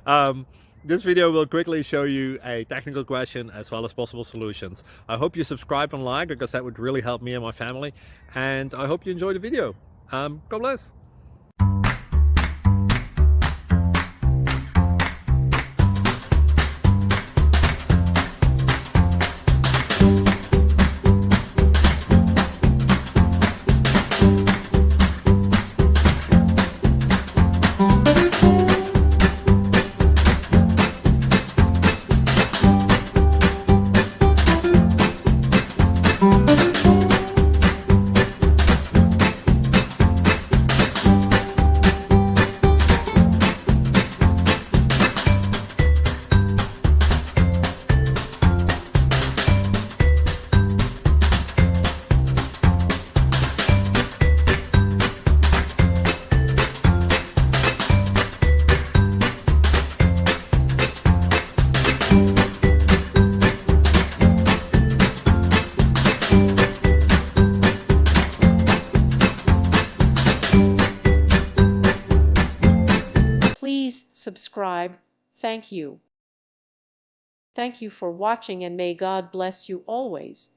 um, this video will quickly show you a technical question as well as possible solutions. I hope you subscribe and like, because that would really help me and my family. And I hope you enjoy the video. God bless. Please subscribe. Thank you. Thank you for watching, and may God bless you always.